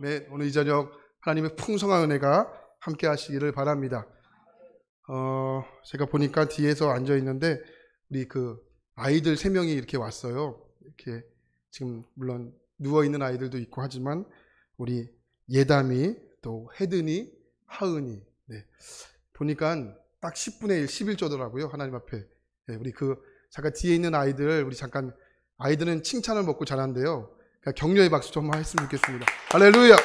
네, 오늘 이 저녁 하나님의 풍성한 은혜가 함께 하시기를 바랍니다. 제가 보니까 뒤에서 앉아 있는데 우리 아이들 3명이 이렇게 왔어요. 이렇게 지금 물론 누워 있는 아이들도 있고 하지만 우리 예담이 또 혜든이 하은이 보니까 딱 10분의 1, 11조더라고요. 하나님 앞에. 우리 잠깐 뒤에 있는 아이들 우리 잠깐 아이들은 칭찬을 먹고 자란대요. 그러니까 격려의 박수 좀 했으면 좋겠습니다. 할렐루야.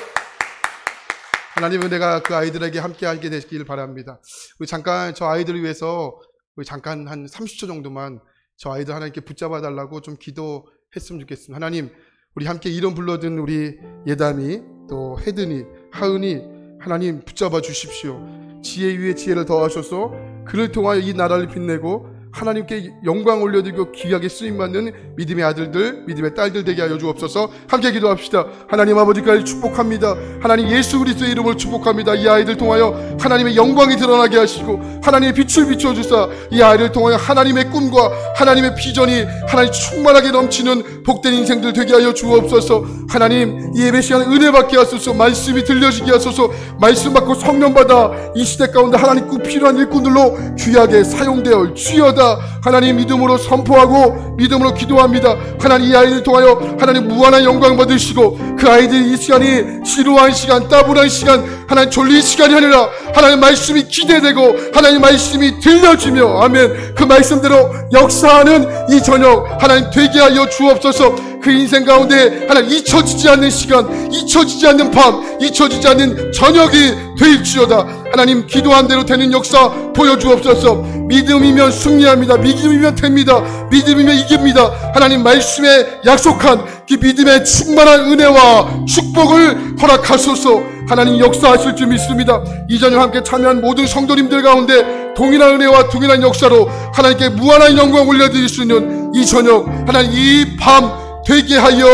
하나님은 내가 그 아이들에게 함께 하게 되시길 바랍니다. 우리 잠깐 저 아이들을 위해서 우리 잠깐 한 30초 정도만 저 아이들 하나님께 붙잡아 달라고 좀 기도했으면 좋겠습니다. 하나님, 우리 함께 이름 불러든 우리 예담이 또 혜든이 하은이 하나님 붙잡아 주십시오. 지혜 위에 지혜를 더하셔서 그를 통하여 이 나라를 빛내고 하나님께 영광 올려드리고 귀하게 쓰임받는 믿음의 아들들, 믿음의 딸들 되게 하여 주옵소서. 함께 기도합시다. 하나님 아버지까지 축복합니다. 하나님 예수 그리스도의 이름을 축복합니다. 이 아이들 통하여 하나님의 영광이 드러나게 하시고 하나님의 빛을 비춰주사 이 아이를 통하여 하나님의 꿈과 하나님의 비전이 하나님 충만하게 넘치는 복된 인생들 되게 하여 주옵소서. 하나님 이 예배 시간에 은혜 받게 하소서. 말씀이 들려지게 하소서. 말씀 받고 성령 받아 이 시대 가운데 하나님 꼭 필요한 일꾼들로 귀하게 사용되어 주여다. 하나님 믿음으로 선포하고 믿음으로 기도합니다. 하나님 이 아이들 통하여 하나님 무한한 영광 받으시고 그 아이들이 이 시간이 지루한 시간, 따분한 시간, 하나님 졸린 시간이 아니라 하나님 말씀이 기대되고 하나님 말씀이 들려지며 아멘 그 말씀대로 역사하는 이 저녁 하나님 되게 하여 주옵소서. 그 인생 가운데 하나님 잊혀지지 않는 시간, 잊혀지지 않는 밤, 잊혀지지 않는 저녁이 될지어다. 하나님 기도한 대로 되는 역사 보여주옵소서. 믿음이면 승리합니다. 믿음이면 됩니다. 믿음이면 이깁니다. 하나님 말씀에 약속한 그 믿음의 충만한 은혜와 축복을 허락하소서. 하나님 역사하실 줄 믿습니다. 이 저녁 함께 참여한 모든 성도님들 가운데 동일한 은혜와 동일한 역사로 하나님께 무한한 영광 올려드릴 수 있는 이 저녁 하나님 이 밤 되게 하여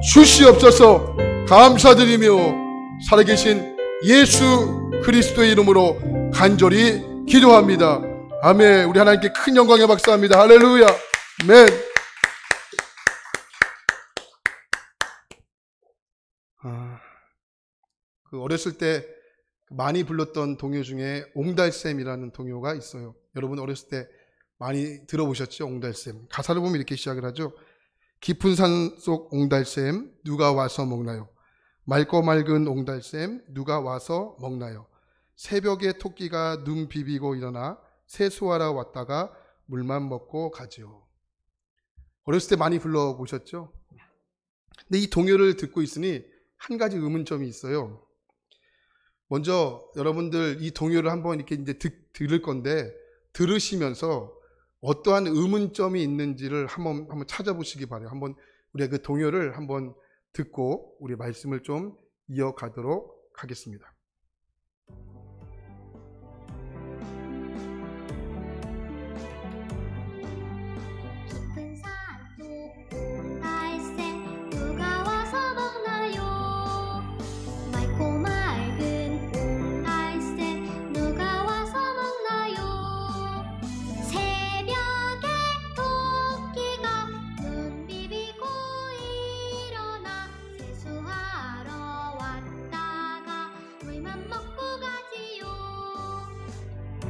주시옵소서. 감사드리며 살아계신 예수 그리스도의 이름으로 간절히 기도합니다. 아멘. 우리 하나님께 큰 영광의 박수합니다. 할렐루야. 아멘. 어렸을 때 많이 불렀던 동요 중에 옹달샘이라는 동요가 있어요. 여러분 어렸을 때 많이 들어보셨죠? 옹달샘. 가사를 보면 이렇게 시작을 하죠. 깊은 산 속 옹달샘 누가 와서 먹나요? 맑고 맑은 옹달샘 누가 와서 먹나요? 새벽에 토끼가 눈 비비고 일어나 세수하러 왔다가 물만 먹고 가지요. 어렸을 때 많이 불러보셨죠? 근데 이 동요를 듣고 있으니 한 가지 의문점이 있어요. 먼저 여러분들 이 동요를 한번 이렇게 이제 들을 건데 들으시면서 어떠한 의문점이 있는지를 한번 찾아보시기 바라요. 한번 우리가 그 동요를 한번 듣고 우리 말씀을 좀 이어가도록 하겠습니다.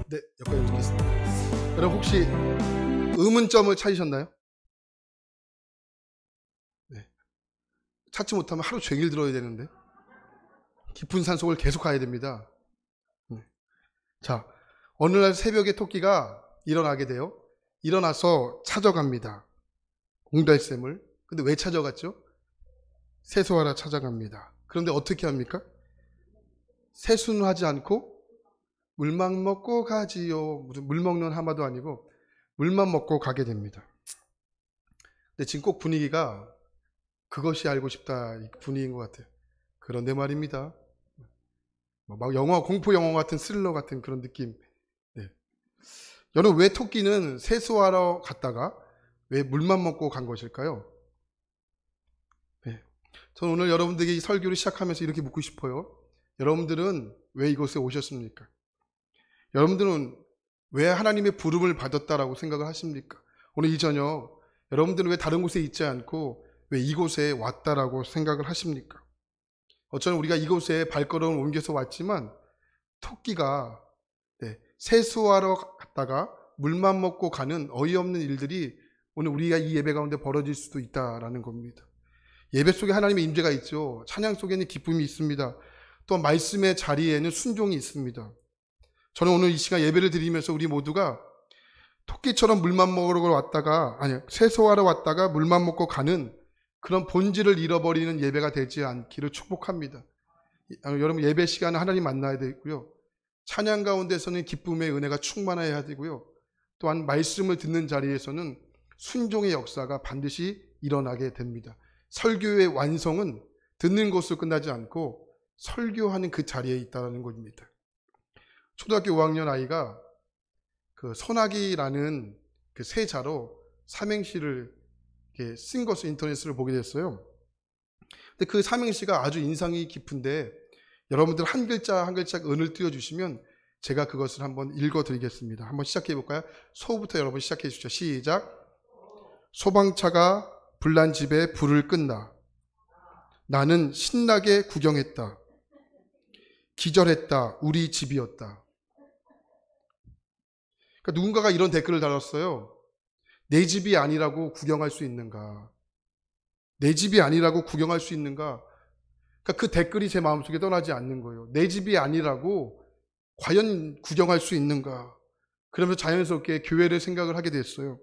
네, 여기까지 듣겠습니다. 여러분 혹시 의문점을 찾으셨나요? 네. 찾지 못하면 하루 종일 들어야 되는데 깊은 산속을 계속 가야 됩니다. 네. 자, 어느 날 새벽에 토끼가 일어나게 돼요. 일어나서 찾아갑니다. 옹달샘을. 근데 왜 찾아갔죠? 세수하러 찾아갑니다. 그런데 어떻게 합니까? 세수는 하지 않고 물만 먹고 가지요. 물 먹는 하마도 아니고 물만 먹고 가게 됩니다. 근데 지금 꼭 분위기가 그것이 알고 싶다 이 분위기인 것 같아요. 그런데 말입니다. 막 영화, 공포 영화 같은 스릴러 같은 그런 느낌. 네. 여러분 왜 토끼는 세수하러 갔다가 왜 물만 먹고 간 것일까요? 네. 저는 오늘 여러분들에게 이 설교를 시작하면서 이렇게 묻고 싶어요. 여러분들은 왜 이곳에 오셨습니까? 여러분들은 왜 하나님의 부름을 받았다라고 생각을 하십니까? 오늘 이 저녁 여러분들은 왜 다른 곳에 있지 않고 왜 이곳에 왔다라고 생각을 하십니까? 어쩌면 우리가 이곳에 발걸음을 옮겨서 왔지만 토끼가 세수하러 갔다가 물만 먹고 가는 어이없는 일들이 오늘 우리가 이 예배 가운데 벌어질 수도 있다라는 겁니다. 예배 속에 하나님의 임재가 있죠. 찬양 속에는 기쁨이 있습니다. 또 말씀의 자리에는 순종이 있습니다. 저는 오늘 이 시간 예배를 드리면서 우리 모두가 토끼처럼 물만 먹으러 왔다가, 세수하러 왔다가 물만 먹고 가는 그런 본질을 잃어버리는 예배가 되지 않기를 축복합니다. 여러분, 예배 시간은 하나님 만나야 되고요. 찬양 가운데서는 기쁨의 은혜가 충만해야 되고요. 또한 말씀을 듣는 자리에서는 순종의 역사가 반드시 일어나게 됩니다. 설교의 완성은 듣는 것으로 끝나지 않고 설교하는 그 자리에 있다는 겁니다. 초등학교 5학년 아이가 그 소나기라는 그 세자로 삼행시를 쓴 것을 인터넷으로 보게 됐어요. 근데 그 삼행시가 아주 인상이 깊은데 여러분들 한 글자 한 글자 은을 띄워주시면 제가 그것을 한번 읽어드리겠습니다. 한번 시작해 볼까요? 소부터 여러분 시작해 주시죠. 시작. 소방차가 불난 집에 불을 끈다. 나는 신나게 구경했다. 기절했다. 우리 집이었다. 그러니까 누군가가 이런 댓글을 달았어요. 내 집이 아니라고 구경할 수 있는가? 내 집이 아니라고 구경할 수 있는가? 그러니까 그 댓글이 제 마음속에 떠나지 않는 거예요. 내 집이 아니라고 과연 구경할 수 있는가? 그러면서 자연스럽게 교회를 생각을 하게 됐어요.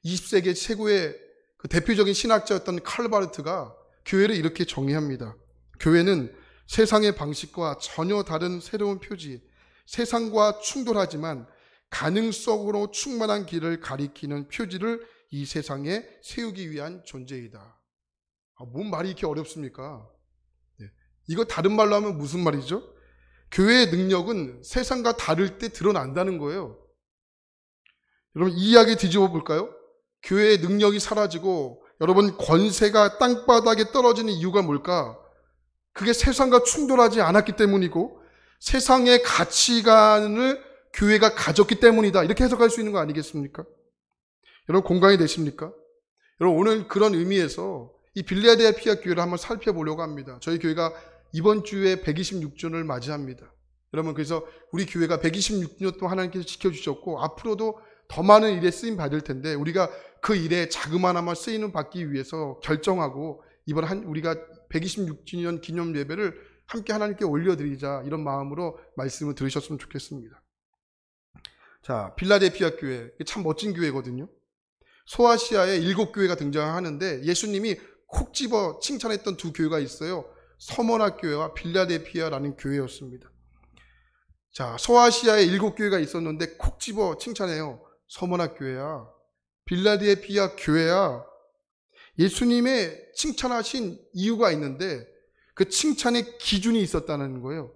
20세기 최고의 그 대표적인 신학자였던 칼바르트가 교회를 이렇게 정의합니다. 교회는 세상의 방식과 전혀 다른 새로운 표지, 세상과 충돌하지만 가능성으로 충만한 길을 가리키는 표지를 이 세상에 세우기 위한 존재이다. 뭔 말이 이렇게 어렵습니까? 이거 다른 말로 하면 무슨 말이죠? 교회의 능력은 세상과 다를 때 드러난다는 거예요. 여러분, 이 이야기 뒤집어 볼까요? 교회의 능력이 사라지고 여러분 권세가 땅바닥에 떨어지는 이유가 뭘까? 그게 세상과 충돌하지 않았기 때문이고 세상의 가치관을 교회가 가졌기 때문이다. 이렇게 해석할 수 있는 거 아니겠습니까? 여러분 공감이 되십니까? 여러분 오늘 그런 의미에서 이 빌라델피아 교회를 한번 살펴보려고 합니다. 저희 교회가 이번 주에 126주년을 맞이합니다. 여러분 그래서 우리 교회가 126년 동안 하나님께서 지켜주셨고 앞으로도 더 많은 일에 쓰임 받을 텐데 우리가 그 일에 자그마나마 쓰임을 받기 위해서 결정하고 이번 우리가 126주년 기념 예배를 함께 하나님께 올려드리자 이런 마음으로 말씀을 들으셨으면 좋겠습니다. 자, 빌라델피아 교회 참 멋진 교회거든요. 소아시아에 7교회가 등장하는데 예수님이 콕 집어 칭찬했던 두 교회가 있어요. 서머나 교회와 빌라델피아라는 교회였습니다. 자, 소아시아에 7교회가 있었는데 콕 집어 칭찬해요. 서머나 교회야, 빌라델피아 교회야. 예수님의 칭찬하신 이유가 있는데 그 칭찬의 기준이 있었다는 거예요.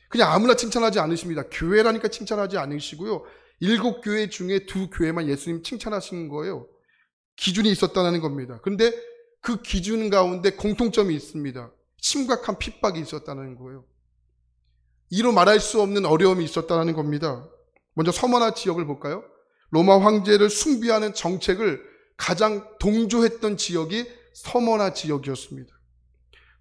그냥 아무나 칭찬하지 않으십니다. 교회라니까 칭찬하지 않으시고요. 7교회 중에 2교회만 예수님 칭찬하신 거예요. 기준이 있었다는 겁니다. 그런데 그 기준 가운데 공통점이 있습니다. 심각한 핍박이 있었다는 거예요. 이로 말할 수 없는 어려움이 있었다는 겁니다. 먼저 서머나 지역을 볼까요? 로마 황제를 숭배하는 정책을 가장 동조했던 지역이 서머나 지역이었습니다.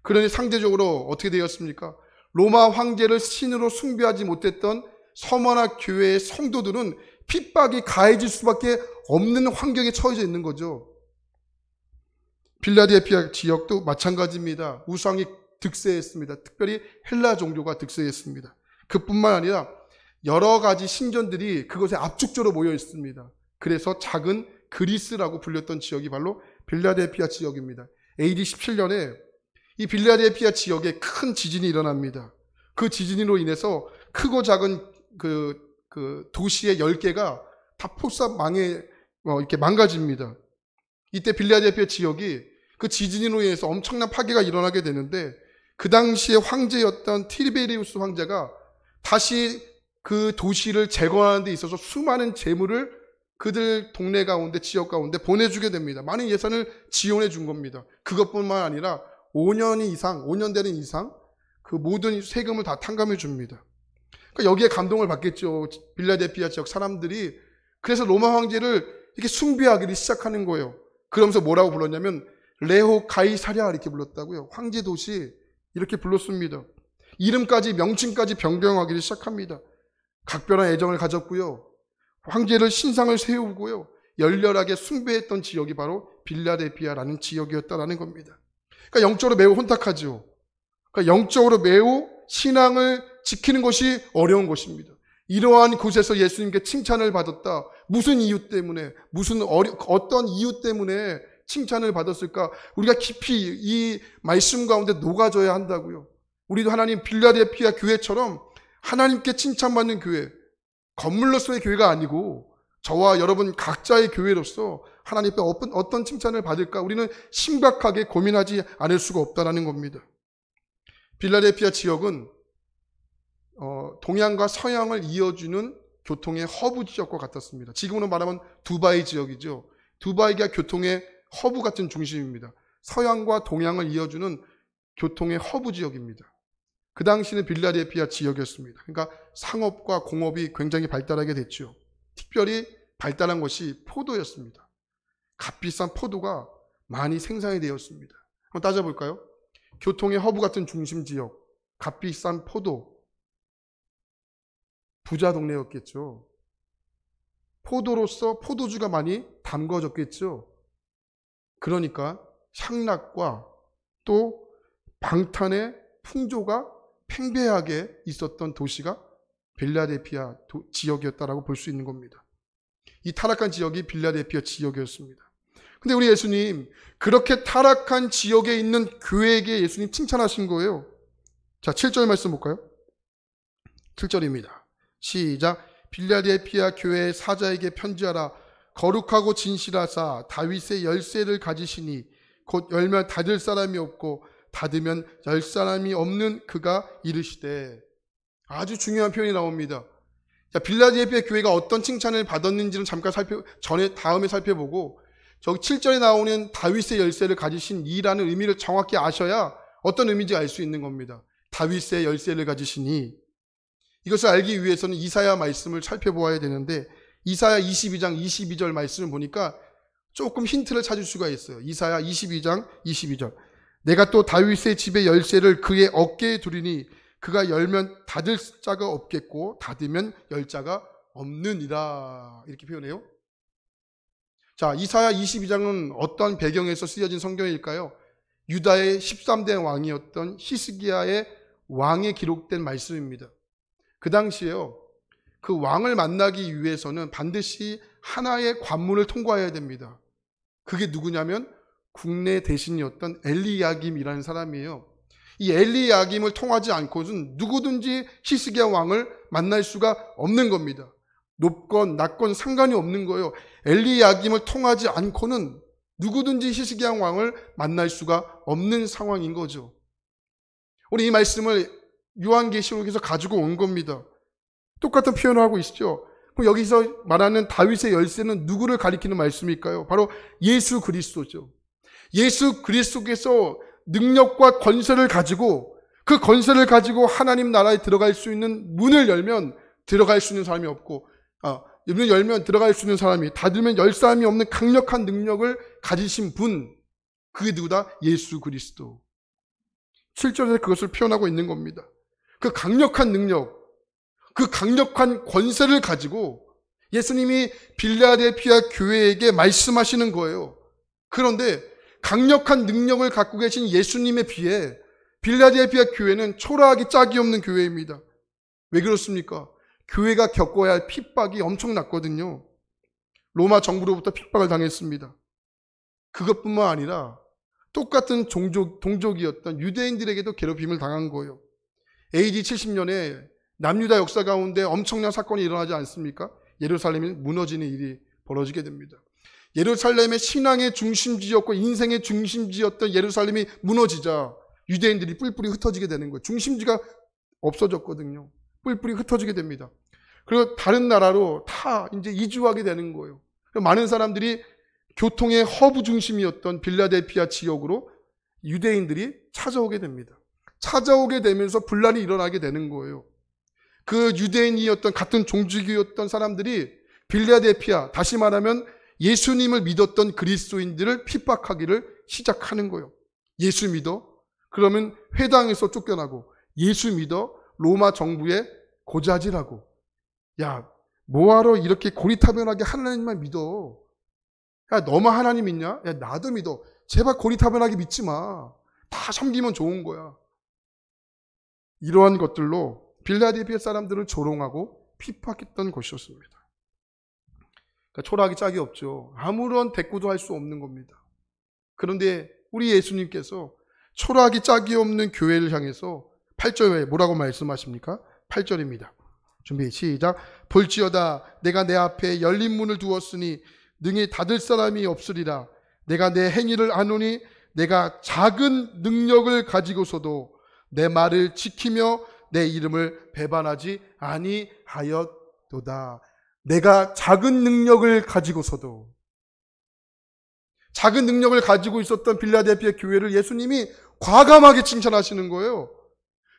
그러니 상대적으로 어떻게 되었습니까? 로마 황제를 신으로 숭배하지 못했던 서머나 교회의 성도들은 핍박이 가해질 수밖에 없는 환경에 처해져 있는 거죠. 빌라델피아 지역도 마찬가지입니다. 우상이 득세했습니다. 특별히 헬라 종교가 득세했습니다. 그뿐만 아니라 여러 가지 신전들이 그곳에 압축적으로 모여 있습니다. 그래서 작은 그리스라고 불렸던 지역이 바로 빌라델피아 지역입니다. AD 17년에 이 빌라델피아 지역에 큰 지진이 일어납니다. 그 지진으로 인해서 크고 작은 그 도시의 10개가 다 이렇게 망가집니다. 이때 빌라델피아 지역이 그 지진으로 인해서 엄청난 파괴가 일어나게 되는데 그 당시에 황제였던 티베리우스 황제가 다시 그 도시를 재건하는 데 있어서 수많은 재물을 그들 동네 가운데 지역 가운데 보내주게 됩니다. 많은 예산을 지원해 준 겁니다. 그것뿐만 아니라 5년 되는 이상 그 모든 세금을 다 탕감해 줍니다. 그러니까 여기에 감동을 받겠죠. 빌라델피아 지역 사람들이. 그래서 로마 황제를 이렇게 숭배하기 시작하는 거예요. 그러면서 뭐라고 불렀냐면 레호 가이사랴 이렇게 불렀다고요. 황제 도시 이렇게 불렀습니다. 이름까지 명칭까지 변경하기 시작합니다. 각별한 애정을 가졌고요. 황제를 신상을 세우고요. 열렬하게 숭배했던 지역이 바로 빌라델피아라는 지역이었다라는 겁니다. 그러니까 영적으로 매우 혼탁하죠. 그러니까 영적으로 매우 신앙을 지키는 것이 어려운 것입니다. 이러한 곳에서 예수님께 칭찬을 받았다. 무슨 이유 때문에, 어떤 이유 때문에 칭찬을 받았을까? 우리가 깊이 이 말씀 가운데 녹아져야 한다고요. 우리도 하나님 빌라델피아 교회처럼 하나님께 칭찬받는 교회, 건물로서의 교회가 아니고 저와 여러분 각자의 교회로서 하나님 앞에 어떤 칭찬을 받을까? 우리는 심각하게 고민하지 않을 수가 없다는 겁니다. 빌라델피아 지역은 동양과 서양을 이어주는 교통의 허브 지역과 같았습니다. 지금으로 말하면 두바이 지역이죠. 두바이가 교통의 허브 같은 중심입니다. 서양과 동양을 이어주는 교통의 허브 지역입니다. 그 당시는 빌라델피아 지역이었습니다. 그러니까 상업과 공업이 굉장히 발달하게 됐죠. 특별히 발달한 것이 포도였습니다. 값비싼 포도가 많이 생산이 되었습니다. 한번 따져볼까요? 교통의 허브 같은 중심 지역, 값비싼 포도, 부자 동네였겠죠. 포도로서 포도주가 많이 담궈졌겠죠. 그러니까 향락과 또 방탄의 풍조가 팽배하게 있었던 도시가 빌라델피아 지역이었다라고 볼 수 있는 겁니다. 이 타락한 지역이 빌라델피아 지역이었습니다. 근데 우리 예수님 그렇게 타락한 지역에 있는 교회에게 예수님 칭찬하신 거예요. 자, 7절 말씀 볼까요? 7절입니다. 시작. 빌라델피아 교회 사자에게 편지하라. 거룩하고 진실하사 다윗의 열쇠를 가지시니 곧 열면 닫을 사람이 없고 닫으면 열 사람이 없는 그가 이르시되. 아주 중요한 표현이 나옵니다. 자, 빌라델피아 교회가 어떤 칭찬을 받았는지는 잠깐 다음에 살펴보고 저기 7절에 나오는 다윗의 열쇠를 가지신 이라는 의미를 정확히 아셔야 어떤 의미인지 알 수 있는 겁니다. 다윗의 열쇠를 가지시니. 이것을 알기 위해서는 이사야 말씀을 살펴보아야 되는데 이사야 22장 22절 말씀을 보니까 조금 힌트를 찾을 수가 있어요. 이사야 22장 22절. 내가 또 다윗의 집의 열쇠를 그의 어깨에 두리니 그가 열면 닫을 자가 없겠고 닫으면 열 자가 없느니라. 이렇게 표현해요. 자, 이사야 22장은 어떤 배경에서 쓰여진 성경일까요? 유다의 13대 왕이었던 히스기야의 왕에 기록된 말씀입니다. 그 당시에요, 그 왕을 만나기 위해서는 반드시 하나의 관문을 통과해야 됩니다. 그게 누구냐면 국내 대신이었던 엘리야김이라는 사람이에요. 이 엘리야김을 통하지 않고는 누구든지 히스기야 왕을 만날 수가 없는 겁니다. 높건 낮건 상관이 없는 거예요. 엘리야김을 통하지 않고는 누구든지 히스기야 왕을 만날 수가 없는 상황인 거죠. 우리 이 말씀을 요한계시록에서 가지고 온 겁니다. 똑같은 표현을 하고 있죠. 그럼 여기서 말하는 다윗의 열쇠는 누구를 가리키는 말씀일까요? 바로 예수 그리스도죠. 예수 그리스도께서 능력과 권세를 가지고 그 권세를 가지고 하나님 나라에 들어갈 수 있는 문을 열면 들어갈 수 있는 사람이 없고 문을 열면 들어갈 수 있는 사람이 닫으면 열 사람이 없는 강력한 능력을 가지신 분, 그게 누구다? 예수 그리스도. 7절에 그것을 표현하고 있는 겁니다. 그 강력한 능력, 그 강력한 권세를 가지고 예수님이 빌라델피아 교회에게 말씀하시는 거예요. 그런데 강력한 능력을 갖고 계신 예수님에 비해 빌라델피아 교회는 초라하기 짝이 없는 교회입니다. 왜 그렇습니까? 교회가 겪어야 할 핍박이 엄청났거든요. 로마 정부로부터 핍박을 당했습니다. 그것뿐만 아니라 똑같은 동족이었던 유대인들에게도 괴롭힘을 당한 거예요. AD 70년에 남유다 역사 가운데 엄청난 사건이 일어나지 않습니까? 예루살렘이 무너지는 일이 벌어지게 됩니다. 예루살렘의 신앙의 중심지였고 인생의 중심지였던 예루살렘이 무너지자 유대인들이 뿔뿔이 흩어지게 되는 거예요. 중심지가 없어졌거든요. 뿔뿔이 흩어지게 됩니다. 그리고 다른 나라로 다 이제 이주하게 되는 거예요. 많은 사람들이 교통의 허브 중심이었던 빌라델피아 지역으로 유대인들이 찾아오게 됩니다. 찾아오게 되면서 분란이 일어나게 되는 거예요. 그 유대인이었던 같은 종족이었던 사람들이 빌라델피아, 다시 말하면 예수님을 믿었던 그리스도인들을 핍박하기를 시작하는 거예요. 예수 믿어? 그러면 회당에서 쫓겨나고 예수 믿어 로마 정부에 고자질하고. 야, 뭐하러 이렇게 고리타분하게 하나님만 믿어. 야, 너만 하나님 믿냐? 야, 나도 믿어. 제발 고리타분하게 믿지 마. 다 섬기면 좋은 거야. 이러한 것들로 빌라델피아 사람들을 조롱하고 핍박했던 것이었습니다. 그러니까 초라하기 짝이 없죠. 아무런 대꾸도 할 수 없는 겁니다. 그런데 우리 예수님께서 초라하기 짝이 없는 교회를 향해서 8절에 뭐라고 말씀하십니까? 8절입니다. 준비 시작. 볼지어다 내가 내 앞에 열린 문을 두었으니 능히 닫을 사람이 없으리라. 내가 내 행위를 아노니 내가 작은 능력을 가지고서도 내 말을 지키며 내 이름을 배반하지 아니하였도다. 내가 작은 능력을 가지고서도. 작은 능력을 가지고 있었던 빌라델피아 교회를 예수님이 과감하게 칭찬하시는 거예요.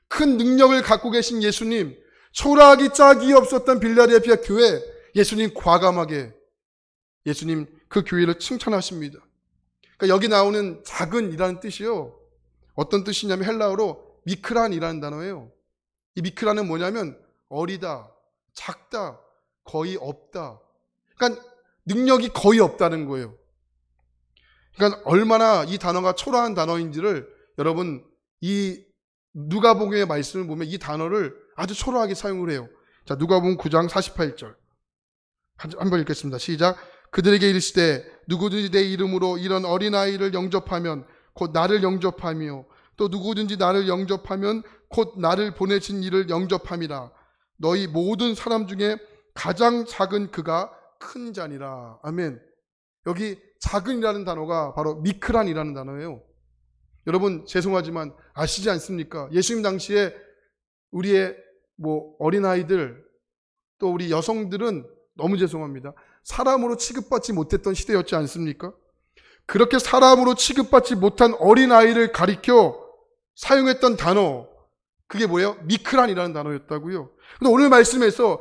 큰 능력을 갖고 계신 예수님, 초라하기 짝이 없었던 빌라델피아 교회, 예수님 과감하게 예수님 그 교회를 칭찬하십니다. 그러니까 여기 나오는 작은이라는 뜻이요. 어떤 뜻이냐면 헬라어로 미크란이라는 단어예요. 이 미크란은 뭐냐면 어리다, 작다, 거의 없다. 그러니까 능력이 거의 없다는 거예요. 그러니까 얼마나 이 단어가 초라한 단어인지를 여러분 이 누가복음의 말씀을 보면 이 단어를 아주 초라하게 사용을 해요. 자, 누가복음 9장 48절. 한번 읽겠습니다. 시작. 그들에게 이르시되 누구든지 내 이름으로 이런 어린아이를 영접하면 곧 나를 영접하며 또 누구든지 나를 영접하면 곧 나를 보내신 이를 영접함이라. 너희 모든 사람 중에 가장 작은 그가 큰 자니라. 아멘. 여기 작은이라는 단어가 바로 미크란이라는 단어예요. 여러분 죄송하지만 아시지 않습니까? 예수님 당시에 우리의 어린아이들 또 우리 여성들은 너무 죄송합니다. 사람으로 취급받지 못했던 시대였지 않습니까? 그렇게 사람으로 취급받지 못한 어린아이를 가리켜 사용했던 단어, 그게 뭐예요? 미크란이라는 단어였다고요. 근데 오늘 말씀에서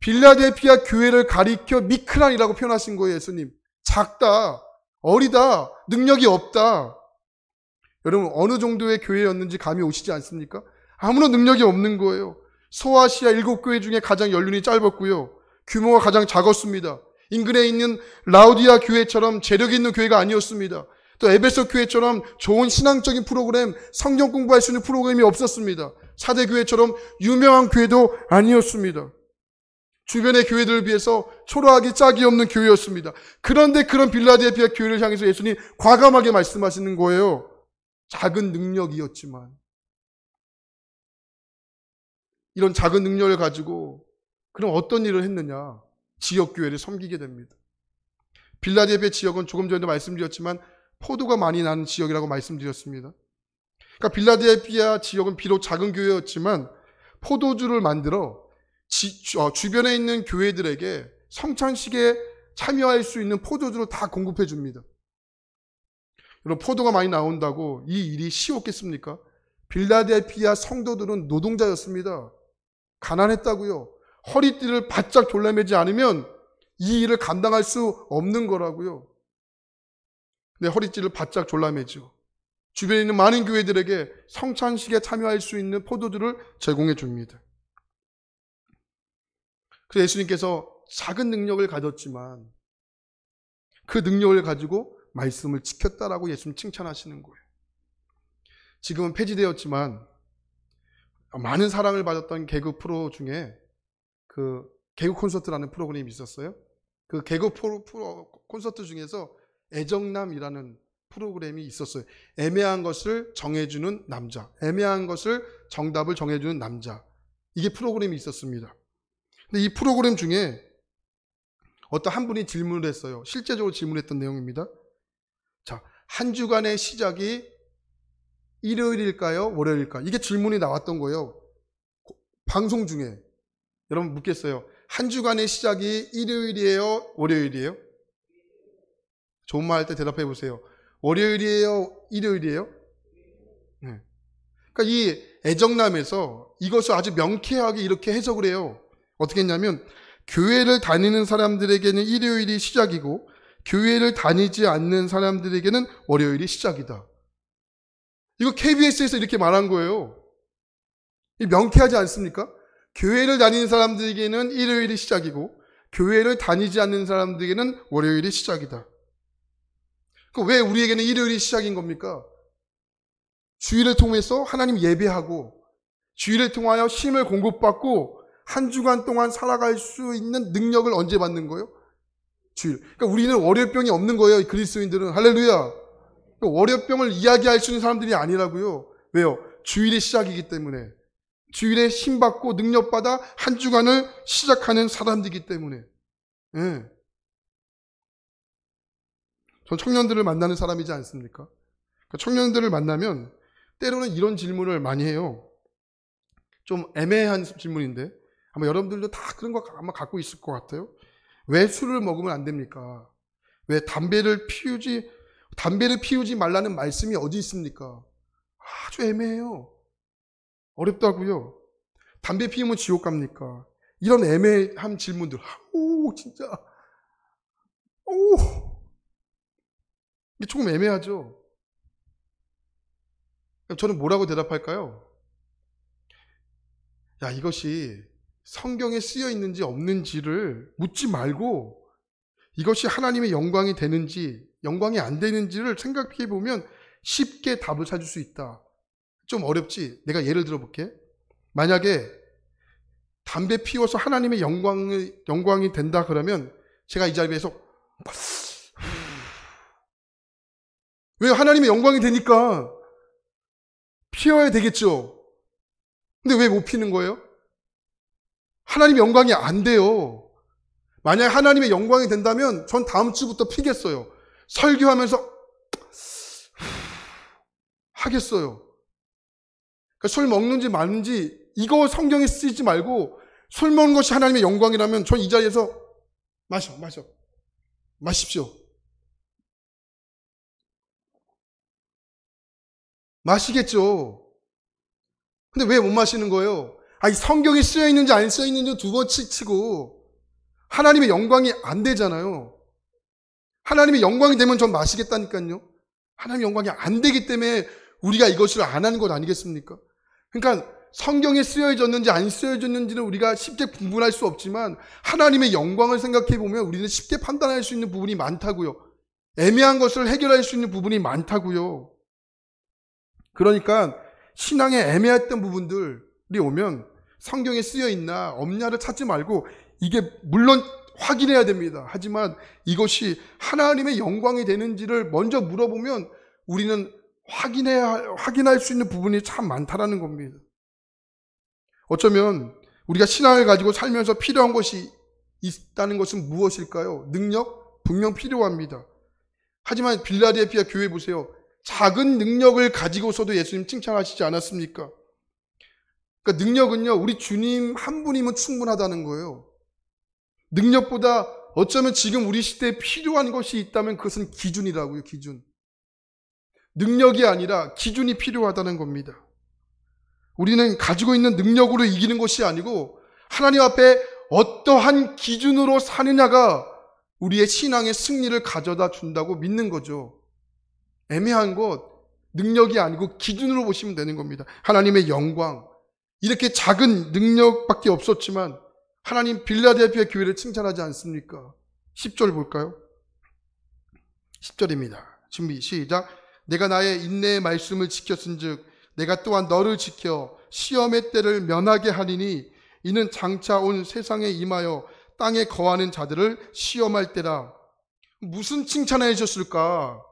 빌라델피아 교회를 가리켜 미크란이라고 표현하신 거예요. 예수님. 작다, 어리다, 능력이 없다. 여러분 어느 정도의 교회였는지 감이 오시지 않습니까? 아무런 능력이 없는 거예요. 소아시아 7교회 중에 가장 연륜이 짧았고요. 규모가 가장 작았습니다. 인근에 있는 라우디아 교회처럼 재력 있는 교회가 아니었습니다. 또 에베소 교회처럼 좋은 신앙적인 프로그램, 성경 공부할 수 있는 프로그램이 없었습니다. 사대 교회처럼 유명한 교회도 아니었습니다. 주변의 교회들을 비해서 초라하기 짝이 없는 교회였습니다. 그런데 그런 빌라델피아 교회를 향해서 예수님 과감하게 말씀하시는 거예요. 작은 능력이었지만 이런 작은 능력을 가지고 그럼 어떤 일을 했느냐? 지역교회를 섬기게 됩니다. 빌라델피아 지역은 조금 전에도 말씀드렸지만 포도가 많이 나는 지역이라고 말씀드렸습니다. 그러니까 빌라델피아 지역은 비록 작은 교회였지만 포도주를 만들어 주변에 있는 교회들에게 성찬식에 참여할 수 있는 포도주를 다 공급해 줍니다. 여러분 포도가 많이 나온다고 이 일이 쉬웠겠습니까? 빌라델피아 성도들은 노동자였습니다. 가난했다고요. 허리띠를 바짝 졸라매지 않으면 이 일을 감당할 수 없는 거라고요. 근데 허리띠를 바짝 졸라매죠. 주변에 있는 많은 교회들에게 성찬식에 참여할 수 있는 포도주를 제공해 줍니다. 그래서 예수님께서 작은 능력을 가졌지만 그 능력을 가지고 말씀을 지켰다라고 예수님 칭찬하시는 거예요. 지금은 폐지되었지만 많은 사랑을 받았던 개그 프로 중에 그 개그 콘서트라는 프로그램이 있었어요. 그 개그 콘서트 중에서 애정남이라는 프로그램이 있었어요. 애매한 것을 정해주는 남자, 애매한 것을 정답을 정해주는 남자. 이게 프로그램이 있었습니다. 근데 이 프로그램 중에 어떤 한 분이 질문을 했어요. 실제적으로 질문했던 내용입니다. 자, 한 주간의 시작이 일요일일까요? 월요일일까요? 이게 질문이 나왔던 거예요. 방송 중에. 여러분 묻겠어요. 한 주간의 시작이 일요일이에요? 월요일이에요? 좋은 말 할 때 대답해 보세요. 월요일이에요? 일요일이에요? 네. 그러니까 이 애정남에서 이것을 아주 명쾌하게 이렇게 해석을 해요. 어떻게 했냐면 교회를 다니는 사람들에게는 일요일이 시작이고 교회를 다니지 않는 사람들에게는 월요일이 시작이다. 이거 KBS에서 이렇게 말한 거예요. 명쾌하지 않습니까? 교회를 다니는 사람들에게는 일요일이 시작이고 교회를 다니지 않는 사람들에게는 월요일이 시작이다. 왜 우리에게는 일요일이 시작인 겁니까? 주일을 통해서 하나님 예배하고 주일을 통하여 쉼을 공급받고 한 주간 동안 살아갈 수 있는 능력을 언제 받는 거예요? 주일. 그러니까 우리는 월요병이 없는 거예요. 그리스도인들은. 할렐루야. 그러니까 월요병을 이야기할 수 있는 사람들이 아니라고요. 왜요? 주일이 시작이기 때문에. 주일에 힘받고 능력받아 한 주간을 시작하는 사람들이기 때문에. 예. 전 청년들을 만나는 사람이지 않습니까? 그러니까 청년들을 만나면 때로는 이런 질문을 많이 해요. 좀 애매한 질문인데 아마 여러분들도 다 그런 거 아마 갖고 있을 것 같아요. 왜 술을 먹으면 안 됩니까? 왜 담배를 피우지 말라는 말씀이 어디 있습니까? 아주 애매해요. 어렵다고요. 담배 피우면 지옥 갑니까? 이런 애매한 질문들. 오, 진짜. 오. 이게 조금 애매하죠? 저는 뭐라고 대답할까요? 야, 이것이 성경에 쓰여 있는지 없는지를 묻지 말고 이것이 하나님의 영광이 되는지 영광이 안 되는지를 생각해 보면 쉽게 답을 찾을 수 있다. 좀 어렵지? 내가 예를 들어볼게. 만약에 담배 피워서 하나님의 영광이 된다 그러면 제가 이 자리에서 왜 하나님의 영광이 되니까 피워야 되겠죠? 근데 왜 못 피는 거예요? 하나님의 영광이 안 돼요. 만약 하나님의 영광이 된다면 전 다음 주부터 피겠어요. 설교하면서 하겠어요. 그러니까 술 먹는지 마는지 이거 성경에 쓰지 말고 술 먹는 것이 하나님의 영광이라면 전 이 자리에서 마십시오. 마시겠죠. 근데 왜 못 마시는 거예요? 아니, 성경에 쓰여 있는지 안 쓰여 있는지 두 번 치고 하나님의 영광이 안 되잖아요. 하나님의 영광이 되면 전 마시겠다니까요. 하나님의 영광이 안 되기 때문에 우리가 이것을 안 하는 것 아니겠습니까? 그러니까 성경에 쓰여졌는지 안 쓰여졌는지는 우리가 쉽게 분분할 수 없지만 하나님의 영광을 생각해 보면 우리는 쉽게 판단할 수 있는 부분이 많다고요. 애매한 것을 해결할 수 있는 부분이 많다고요. 그러니까 신앙에 애매했던 부분들이 오면 성경에 쓰여 있나 없냐를 찾지 말고 이게 물론 확인해야 됩니다. 하지만 이것이 하나님의 영광이 되는지를 먼저 물어보면 우리는 확인할 수 있는 부분이 참 많다라는 겁니다. 어쩌면 우리가 신앙을 가지고 살면서 필요한 것이 있다는 것은 무엇일까요? 능력? 분명 필요합니다. 하지만 빌라델피아 교회 보세요. 작은 능력을 가지고서도 예수님 칭찬하시지 않았습니까? 그러니까 능력은요, 우리 주님 한 분이면 충분하다는 거예요. 능력보다 어쩌면 지금 우리 시대에 필요한 것이 있다면 그것은 기준이라고요, 기준. 능력이 아니라 기준이 필요하다는 겁니다. 우리는 가지고 있는 능력으로 이기는 것이 아니고 하나님 앞에 어떠한 기준으로 사느냐가 우리의 신앙의 승리를 가져다 준다고 믿는 거죠. 애매한 것, 능력이 아니고 기준으로 보시면 되는 겁니다. 하나님의 영광. 이렇게 작은 능력밖에 없었지만 하나님 빌라델피아 교회를 칭찬하지 않습니까? 10절 볼까요? 10절입니다. 준비 시작. 내가 나의 인내의 말씀을 지켰은즉 내가 또한 너를 지켜 시험의 때를 면하게 하리니 이는 장차 온 세상에 임하여 땅에 거하는 자들을 시험할 때라. 무슨 칭찬을 해주셨을까?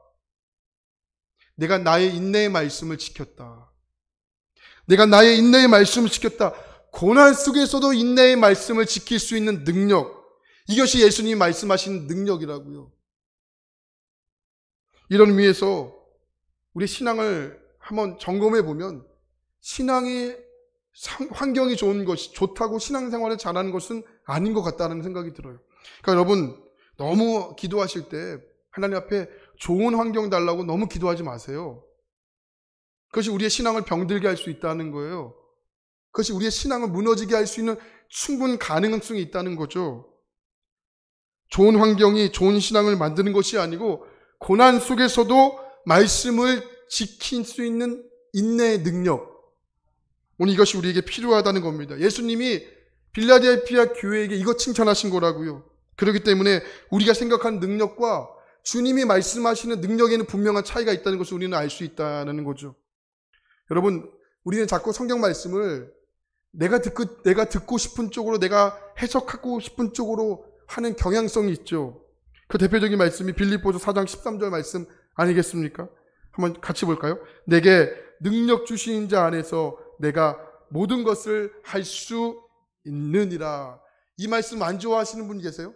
내가 나의 인내의 말씀을 지켰다. 내가 나의 인내의 말씀을 지켰다. 고난 속에서도 인내의 말씀을 지킬 수 있는 능력. 이것이 예수님이 말씀하신 능력이라고요. 이런 의미에서 우리 신앙을 한번 점검해 보면 신앙의 환경이 좋은 것이 좋다고 신앙생활을 잘하는 것은 아닌 것 같다는 생각이 들어요. 그러니까 여러분 너무 기도하실 때 하나님 앞에 좋은 환경 달라고 너무 기도하지 마세요. 그것이 우리의 신앙을 병들게 할 수 있다는 거예요. 그것이 우리의 신앙을 무너지게 할 수 있는 충분 가능성이 있다는 거죠. 좋은 환경이 좋은 신앙을 만드는 것이 아니고 고난 속에서도 말씀을 지킬 수 있는 인내의 능력. 오늘 이것이 우리에게 필요하다는 겁니다. 예수님이 빌라델피아 교회에게 이것 칭찬하신 거라고요. 그렇기 때문에 우리가 생각하는 능력과 주님이 말씀하시는 능력에는 분명한 차이가 있다는 것을 우리는 알 수 있다는 거죠. 여러분, 우리는 자꾸 성경 말씀을 내가 듣고 싶은 쪽으로, 내가 해석하고 싶은 쪽으로 하는 경향성이 있죠. 그 대표적인 말씀이 빌립보서 4장 13절 말씀 아니겠습니까? 한번 같이 볼까요? 내게 능력 주신 자 안에서 내가 모든 것을 할 수 있느니라. 이 말씀 안 좋아하시는 분 계세요?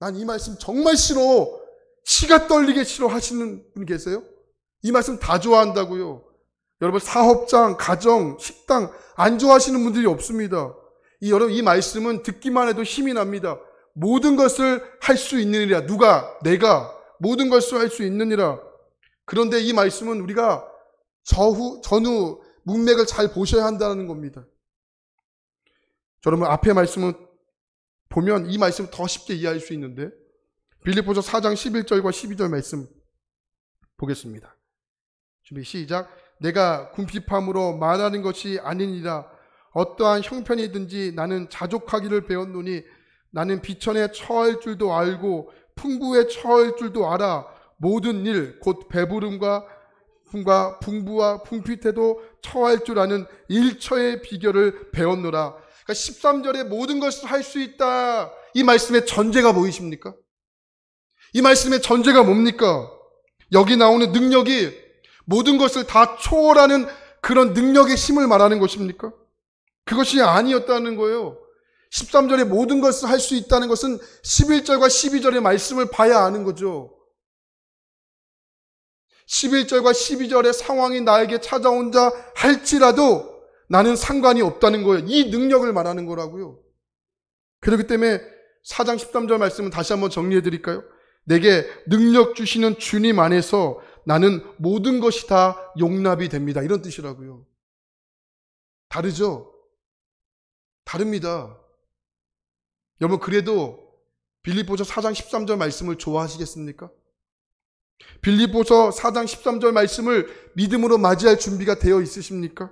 난 이 말씀 정말 싫어, 치가 떨리게 싫어 하시는 분 계세요? 이 말씀 다 좋아한다고요. 여러분, 사업장, 가정, 식당 안 좋아하시는 분들이 없습니다. 여러분, 이 말씀은 듣기만 해도 힘이 납니다. 모든 것을 할 수 있느니라. 누가? 내가 모든 것을 할 수 있느니라. 그런데 이 말씀은 우리가 전후 문맥을 잘 보셔야 한다는 겁니다. 여러분, 앞에 말씀은 보면 이 말씀을 더 쉽게 이해할 수 있는데, 빌립보서 4장 11절과 12절 말씀 보겠습니다. 준비 시작. 내가 궁핍함으로 말하는 것이 아니니라. 어떠한 형편이든지 나는 자족하기를 배웠노니 나는 비천에 처할 줄도 알고 풍부에 처할 줄도 알아. 모든 일 곧 배부름과 풍부와 풍핍에도 처할 줄 아는 일처의 비결을 배웠노라. 그러니까 13절에 모든 것을 할 수 있다. 이 말씀의 전제가 보이십니까? 이 말씀의 전제가 뭡니까? 여기 나오는 능력이 모든 것을 다 초월하는 그런 능력의 힘을 말하는 것입니까? 그것이 아니었다는 거예요. 13절에 모든 것을 할 수 있다는 것은 11절과 12절의 말씀을 봐야 아는 거죠. 11절과 12절의 상황이 나에게 찾아온다 할지라도 나는 상관이 없다는 거예요. 이 능력을 말하는 거라고요. 그렇기 때문에 4장 13절 말씀은 다시 한번 정리해 드릴까요? 내게 능력 주시는 주님 안에서 나는 모든 것이 다 용납이 됩니다. 이런 뜻이라고요. 다르죠? 다릅니다. 여러분, 그래도 빌립보서 4장 13절 말씀을 좋아하시겠습니까? 빌립보서 4장 13절 말씀을 믿음으로 맞이할 준비가 되어 있으십니까?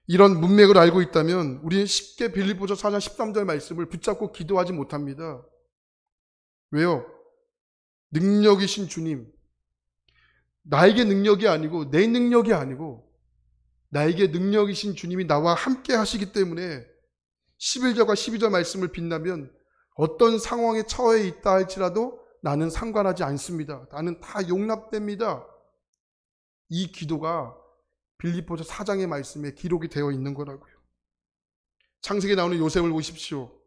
이런 문맥을 알고 있다면 우리는 쉽게 빌립보서 4장 13절 말씀을 붙잡고 기도하지 못합니다. 왜요? 능력이신 주님, 나에게 능력이 아니고 내 능력이 아니고 나에게 능력이신 주님이 나와 함께 하시기 때문에 11절과 12절 말씀을 빛나면 어떤 상황에 처해 있다 할지라도 나는 상관하지 않습니다. 나는 다 용납됩니다. 이 기도가 빌립보서 4장의 말씀에 기록이 되어 있는 거라고요. 창세기에 나오는 요셉을 보십시오.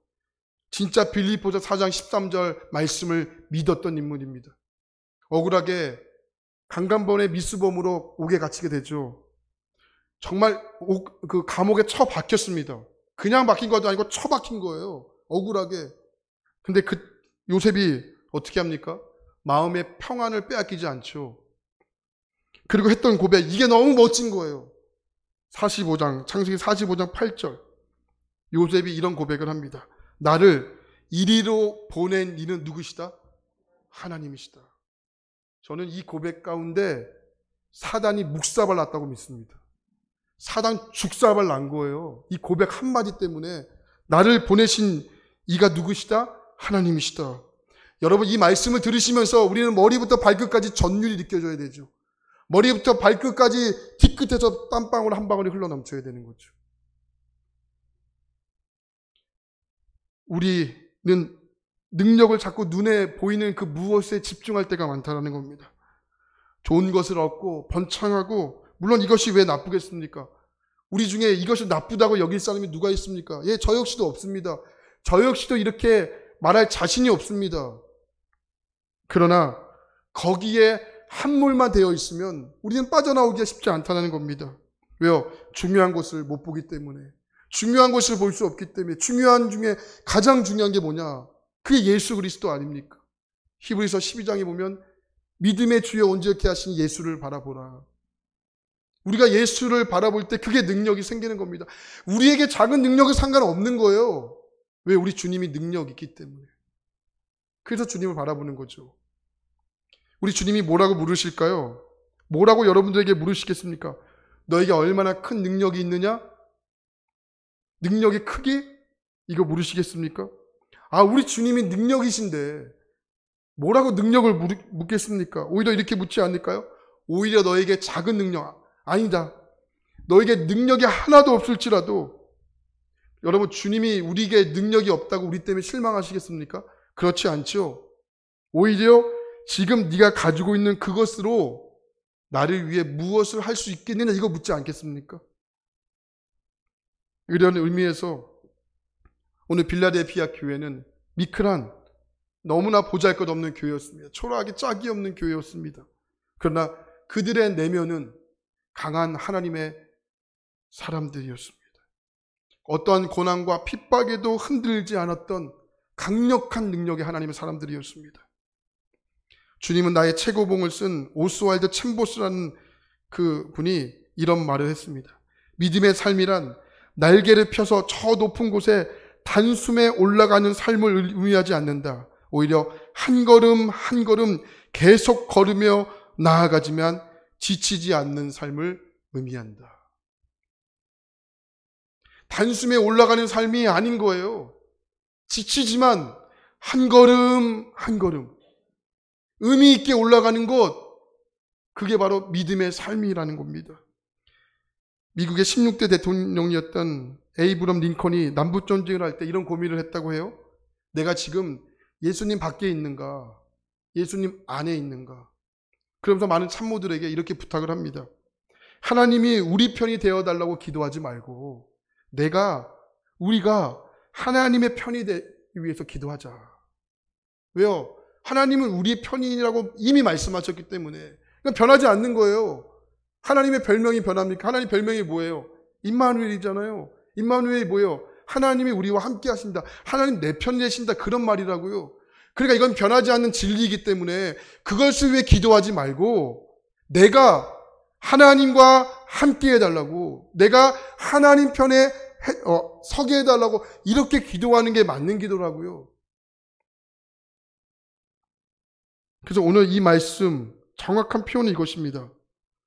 진짜 빌립보서 4장 13절 말씀을 믿었던 인물입니다. 억울하게 강간범의 미수범으로 옥에 갇히게 되죠. 정말 그 감옥에 처박혔습니다. 그냥 박힌 것도 아니고 처박힌 거예요. 억울하게. 근데 그 요셉이 어떻게 합니까? 마음의 평안을 빼앗기지 않죠. 그리고 했던 고백, 이게 너무 멋진 거예요. 45장, 창세기 45장 8절. 요셉이 이런 고백을 합니다. 나를 이리로 보낸 이는 누구시다? 하나님이시다. 저는 이 고백 가운데 사단이 묵사발 났다고 믿습니다. 사단 죽사발 난 거예요. 이 고백 한마디 때문에 나를 보내신 이가 누구시다? 하나님이시다. 여러분, 이 말씀을 들으시면서 우리는 머리부터 발끝까지 전율이 느껴져야 되죠. 머리부터 발끝까지 뒤끝에서 땀방울 한 방울이 흘러넘쳐야 되는 거죠. 우리는 능력을 자꾸 눈에 보이는 그 무엇에 집중할 때가 많다는 겁니다. 좋은 것을 얻고 번창하고, 물론 이것이 왜 나쁘겠습니까? 우리 중에 이것이 나쁘다고 여길 사람이 누가 있습니까? 예, 저 역시도 없습니다. 저 역시도 이렇게 말할 자신이 없습니다. 그러나 거기에 함몰만 되어 있으면 우리는 빠져나오기가 쉽지 않다는 겁니다. 왜요? 중요한 것을 못 보기 때문에. 중요한 것을 볼 수 없기 때문에. 중요한 중에 가장 중요한 게 뭐냐? 그게 예수 그리스도 아닙니까? 히브리서 12장에 보면 믿음의 주여 온전케 하신 예수를 바라보라. 우리가 예수를 바라볼 때 그게 능력이 생기는 겁니다. 우리에게 작은 능력은 상관없는 거예요. 왜? 우리 주님이 능력이 있기 때문에. 그래서 주님을 바라보는 거죠. 우리 주님이 뭐라고 물으실까요? 뭐라고 여러분들에게 물으시겠습니까? 너에게 얼마나 큰 능력이 있느냐? 능력이 크기? 이거 물으시겠습니까? 우리 주님이 능력이신데 뭐라고 능력을 묻겠습니까? 오히려 이렇게 묻지 않을까요? 오히려 너에게 작은 능력, 아니다. 너에게 능력이 하나도 없을지라도 여러분, 주님이 우리에게 능력이 없다고 우리 때문에 실망하시겠습니까? 그렇지 않죠. 오히려 지금 네가 가지고 있는 그것으로 나를 위해 무엇을 할 수 있겠느냐, 이거 묻지 않겠습니까? 이런 의미에서 오늘 빌라델피아 교회는 미크란 너무나 보잘것없는 교회였습니다. 초라하게 짝이 없는 교회였습니다. 그러나 그들의 내면은 강한 하나님의 사람들이었습니다. 어떠한 고난과 핍박에도 흔들지 않았던 강력한 능력의 하나님의 사람들이었습니다. 주님은 나의 최고봉을 쓴 오스왈드 챔보스라는 그 분이 이런 말을 했습니다. 믿음의 삶이란 날개를 펴서 저 높은 곳에 단숨에 올라가는 삶을 의미하지 않는다. 오히려 한 걸음 한 걸음 계속 걸으며 나아가지만 지치지 않는 삶을 의미한다. 단숨에 올라가는 삶이 아닌 거예요. 지치지만 한 걸음 한 걸음 의미 있게 올라가는 것, 그게 바로 믿음의 삶이라는 겁니다. 미국의 16대 대통령이었던 에이브럼 링컨이 남북전쟁을 할 때 이런 고민을 했다고 해요. 내가 지금 예수님 밖에 있는가, 예수님 안에 있는가. 그러면서 많은 참모들에게 이렇게 부탁을 합니다. 하나님이 우리 편이 되어달라고 기도하지 말고 우리가 하나님의 편이 되기 위해서 기도하자. 왜요? 하나님은 우리의 편이라고 이미 말씀하셨기 때문에 변하지 않는 거예요. 하나님의 별명이 변합니까? 하나님 별명이 뭐예요? 임마누엘이잖아요. 임마누엘이 뭐예요? 하나님이 우리와 함께 하신다. 하나님 내 편이 되신다. 그런 말이라고요. 그러니까 이건 변하지 않는 진리이기 때문에 그것을 위해 기도하지 말고 내가 하나님과 함께 해달라고, 내가 하나님 편에 서게 해달라고 이렇게 기도하는 게 맞는 기도라고요. 그래서 오늘 이 말씀 정확한 표현이 이것입니다.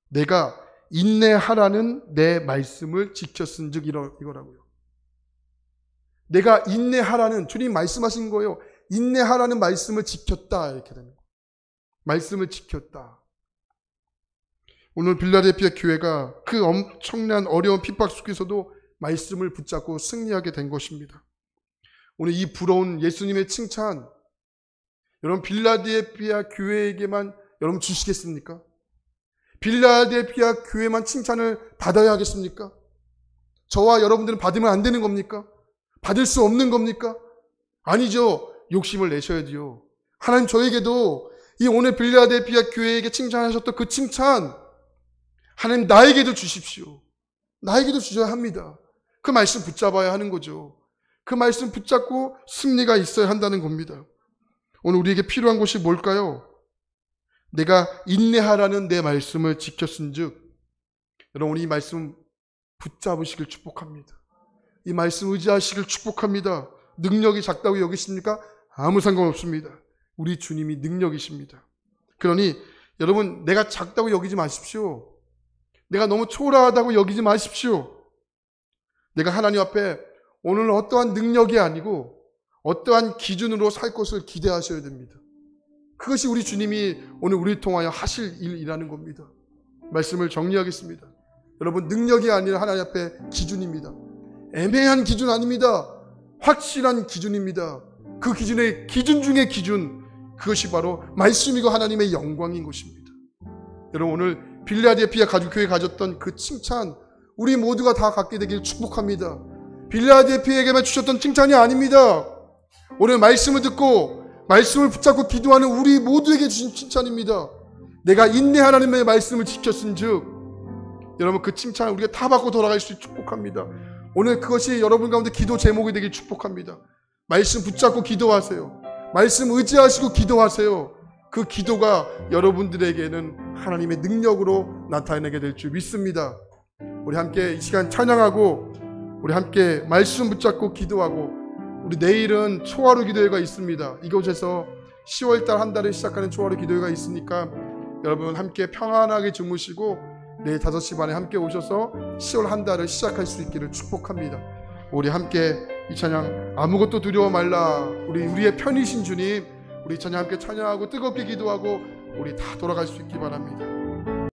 내가 인내하라는 내 말씀을 지켰은즉 이거라고요. 내가 인내하라는, 주님 말씀하신 거예요. 인내하라는 말씀을 지켰다, 이렇게 되는 거예요. 말씀을 지켰다. 오늘 빌라델피아 교회가 그 엄청난 어려운 핍박 속에서도 말씀을 붙잡고 승리하게 된 것입니다. 오늘 이 부러운 예수님의 칭찬, 여러분 빌라델피아 교회에게만 여러분 주시겠습니까? 빌라델피아 교회만 칭찬을 받아야 하겠습니까? 저와 여러분들은 받으면 안 되는 겁니까? 받을 수 없는 겁니까? 아니죠. 욕심을 내셔야지요. 하나님 저에게도 이 오늘 빌라델피아 교회에게 칭찬하셨던 그 칭찬, 하나님 나에게도 주십시오. 나에게도 주셔야 합니다. 그 말씀 붙잡아야 하는 거죠. 그 말씀 붙잡고 승리가 있어야 한다는 겁니다. 오늘 우리에게 필요한 것이 뭘까요? 내가 인내하라는 내 말씀을 지켰은즉, 여러분 이 말씀 붙잡으시길 축복합니다. 이 말씀 의지하시길 축복합니다. 능력이 작다고 여기십니까? 아무 상관없습니다. 우리 주님이 능력이십니다. 그러니 여러분 내가 작다고 여기지 마십시오. 내가 너무 초라하다고 여기지 마십시오. 내가 하나님 앞에 오늘 어떠한 능력이 아니고 어떠한 기준으로 살 것을 기대하셔야 됩니다. 그것이 우리 주님이 오늘 우리를 통하여 하실 일이라는 겁니다. 말씀을 정리하겠습니다. 여러분 능력이 아니라 하나님 앞에 기준입니다. 애매한 기준 아닙니다. 확실한 기준입니다. 그 기준의 기준 중의 기준, 그것이 바로 말씀이고 하나님의 영광인 것입니다. 여러분 오늘 빌라델피아 가족교회 가졌던 그 칭찬, 우리 모두가 다 갖게 되길 축복합니다. 빌라델피아에게만 주셨던 칭찬이 아닙니다. 오늘 말씀을 듣고 말씀을 붙잡고 기도하는 우리 모두에게 주신 칭찬입니다. 내가 인내하라는 말씀을 지켰은즉, 여러분 그 칭찬을 우리가 다 받고 돌아갈 수 있게 축복합니다. 오늘 그것이 여러분 가운데 기도 제목이 되길 축복합니다. 말씀 붙잡고 기도하세요. 말씀 의지하시고 기도하세요. 그 기도가 여러분들에게는 하나님의 능력으로 나타내게 될 줄 믿습니다. 우리 함께 이 시간 찬양하고 우리 함께 말씀 붙잡고 기도하고, 우리 내일은 초하루 기도회가 있습니다. 이곳에서 10월달 한 달을 시작하는 초하루 기도회가 있으니까 여러분 함께 평안하게 주무시고 내일 5시 반에 함께 오셔서 10월 한 달을 시작할 수 있기를 축복합니다. 우리 함께 이 찬양 아무것도 두려워 말라, 우리의 편이신 주님, 우리 찬양 함께 찬양하고 뜨겁게 기도하고 우리 다 돌아갈 수 있기 바랍니다.